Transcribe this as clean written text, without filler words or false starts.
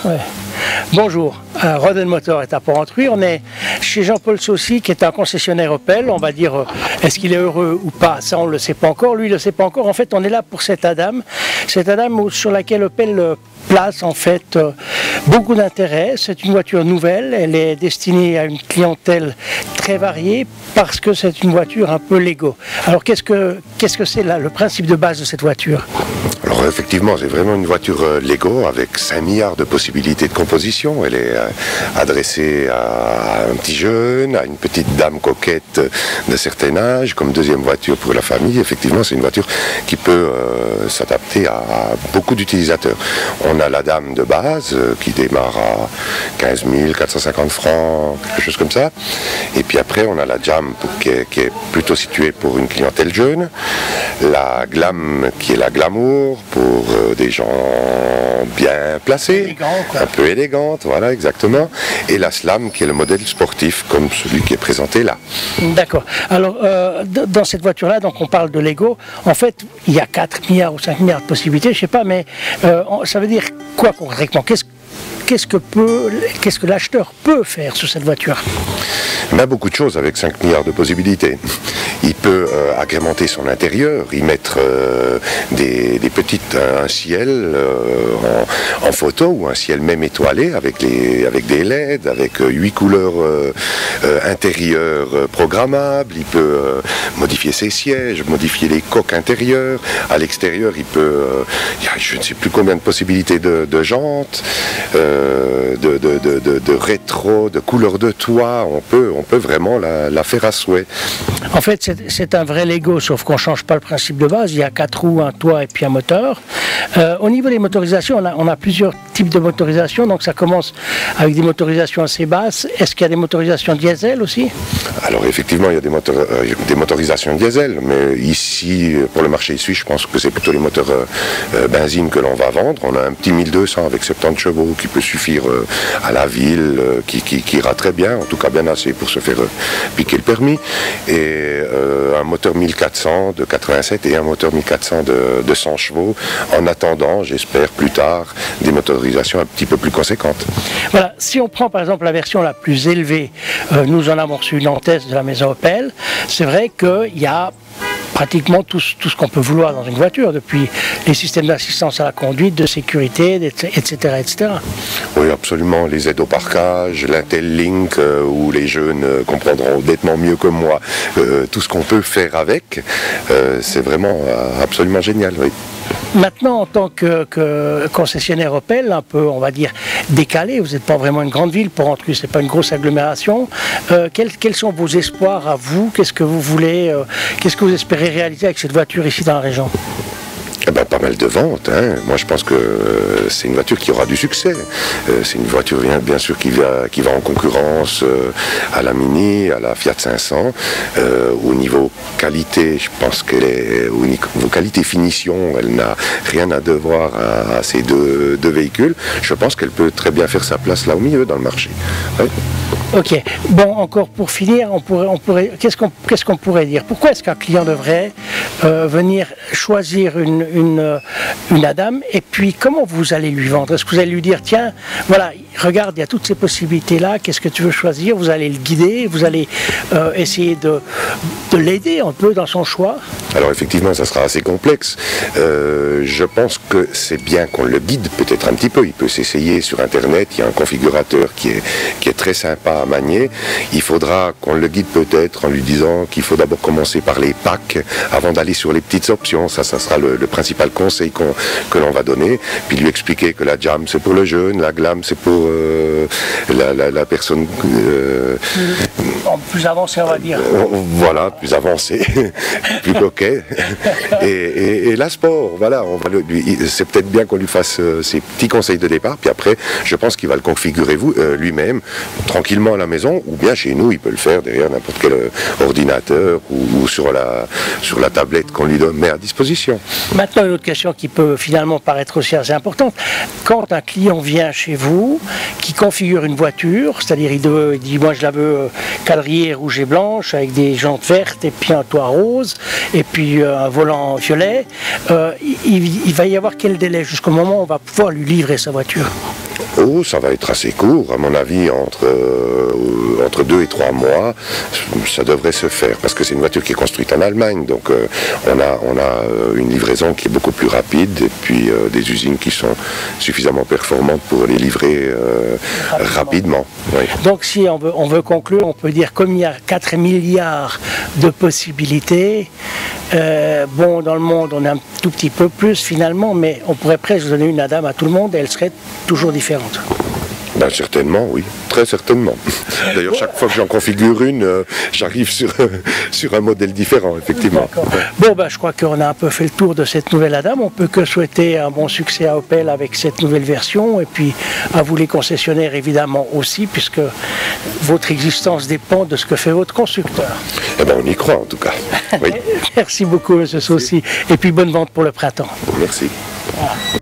Ouais. Bonjour, Rodden Motor est à Porrentruy. On est chez Jean-Paul Saucy, qui est un concessionnaire Opel. On va dire, est-ce qu'il est heureux ou pas? Ça, on ne le sait pas encore. Lui, il ne le sait pas encore. En fait, on est là pour cette Adam sur laquelle Opel place en fait beaucoup d'intérêt. C'est une voiture nouvelle. Elle est destinée à une clientèle très variée parce que c'est une voiture un peu Lego. Alors, qu'est-ce que c'est là, le principe de base de cette voiture? Alors effectivement, c'est vraiment une voiture Lego avec 5 milliards de possibilités de composition. Elle est adressée à un petit jeune, à une petite dame coquette de certain âge, comme deuxième voiture pour la famille. Effectivement, c'est une voiture qui peut s'adapter à beaucoup d'utilisateurs. On a la dame de base qui démarre à 15 450 francs, quelque chose comme ça. Et puis après, on a la Jam qui est plutôt située pour une clientèle jeune. La Glam qui est la glamour pour des gens bien placés, élégant, quoi. Un peu élégante, voilà exactement. Et la Slam qui est le modèle sportif comme celui qui est présenté là. D'accord. Alors, dans cette voiture-là, donc on parle de Lego. En fait, il y a 4 milliards ou 5 milliards de possibilités, je ne sais pas, mais ça veut dire quoi concrètement? Qu'est-ce que l'acheteur peut faire sur cette voiture? Ben, beaucoup de choses avec 5 milliards de possibilités. Il peut agrémenter son intérieur, y mettre un ciel en photo ou un ciel même étoilé avec des LED, avec 8 couleurs intérieures programmables. Il peut modifier ses sièges, modifier les coques intérieures. À l'extérieur, il y a je ne sais plus combien de possibilités de jantes, de rétro, de couleurs de toit. On peut vraiment la faire à souhait. En fait, c'est un vrai Lego, sauf qu'on ne change pas le principe de base. Il y a 4 roues, un toit et puis un moteur. Au niveau des motorisations, on a plusieurs types de motorisations. Donc ça commence avec des motorisations assez basses. Est-ce qu'il y a des motorisations diesel aussi? Alors effectivement, il y a des motorisations diesel. Mais ici, pour le marché suisse, je pense que c'est plutôt les moteurs benzine que l'on va vendre. On a un petit 1200 avec 70 chevaux qui peut suffire à la ville, qui ira très bien, en tout cas bien assez pour se faire piquer le permis. Et un moteur 1400 de 87 et un moteur 1400 de 100 chevaux, en attendant, j'espère plus tard, des motorisations un petit peu plus conséquentes. Voilà, si on prend par exemple la version la plus élevée, nous en avons reçu une en test de la maison Opel, c'est vrai qu'il y a pratiquement tout ce qu'on peut vouloir dans une voiture, depuis les systèmes d'assistance à la conduite, de sécurité, etc., etc. Oui, absolument. Les aides au parquage, l'Intel Link, où les jeunes comprendront nettement mieux que moi tout ce qu'on peut faire avec, c'est vraiment absolument génial, oui. Maintenant, en tant que concessionnaire Opel, un peu, on va dire, décalé, vous n'êtes pas vraiment une grande ville, Porrentruy, ce n'est pas une grosse agglomération, quels sont vos espoirs à vous? Qu'est-ce que vous voulez, qu'est-ce que vous espérez réaliser avec cette voiture ici dans la région? Eh ben, pas mal de ventes, hein. Moi je pense que c'est une voiture qui aura du succès. C'est une voiture bien sûr qui va en concurrence à la Mini, à la Fiat 500. Au niveau qualité, je pense qu'elle est au niveau qualité finition, elle n'a rien à devoir à ces deux véhicules. Je pense qu'elle peut très bien faire sa place là au milieu dans le marché. Ouais. Ok. Bon, encore pour finir, qu'est-ce qu'on pourrait dire? Pourquoi est-ce qu'un client devrait venir choisir une Adam, et puis comment vous allez lui vendre? Est-ce que vous allez lui dire, tiens, voilà, regarde, il y a toutes ces possibilités-là, qu'est-ce que tu veux choisir? Vous allez le guider, vous allez essayer de l'aider un peu dans son choix? Alors effectivement, ça sera assez complexe. Je pense que c'est bien qu'on le guide peut-être un petit peu. Il peut s'essayer sur Internet, il y a un configurateur qui est très sympa à manier. Il faudra qu'on le guide peut-être en lui disant qu'il faut d'abord commencer par les packs avant d'aller sur les petites options. Ça sera le principal conseil que l'on va donner. Puis lui expliquer que la Jam c'est pour le jeune, la Glam c'est pour la personne plus avancée, on va dire. Voilà, plus avancée, plus coquet. Et la Sport, voilà, c'est peut-être bien qu'on lui fasse ses petits conseils de départ. Puis après, je pense qu'il va le configurer lui-même, tranquillement à la maison, ou bien chez nous, il peut le faire derrière n'importe quel ordinateur ou sur la tablette qu'on lui met à disposition. Maintenant, une autre question qui peut finalement paraître aussi assez importante. Quand un client vient chez vous, qui configure une voiture, c'est-à-dire il dit moi je la veux quadrillée rouge et blanche avec des jantes vertes et puis un toit rose et puis un volant violet, il va y avoir quel délai jusqu'au moment où on va pouvoir lui livrer sa voiture? Oh, ça va être assez court, à mon avis, entre 2 et 3 mois, ça devrait se faire, parce que c'est une voiture qui est construite en Allemagne, donc on a une livraison qui est beaucoup plus rapide, et puis des usines qui sont suffisamment performantes pour les livrer rapidement. Oui. Donc si on veut conclure, on peut dire comme il y a 4 milliards de possibilités, bon, dans le monde on a un tout petit peu plus finalement, mais on pourrait presque donner une Adam à tout le monde et elle serait toujours différente. Ben, certainement, oui, très certainement. D'ailleurs, chaque fois que j'en configure une, j'arrive sur un modèle différent, effectivement. Bon, ben, je crois qu'on a un peu fait le tour de cette nouvelle Adam. On peut que souhaiter un bon succès à Opel avec cette nouvelle version, et puis à vous les concessionnaires évidemment aussi, puisque votre existence dépend de ce que fait votre constructeur. Eh ben, on y croit en tout cas. Oui. Merci beaucoup, M. Saucy, et puis bonne vente pour le printemps. Merci. Voilà.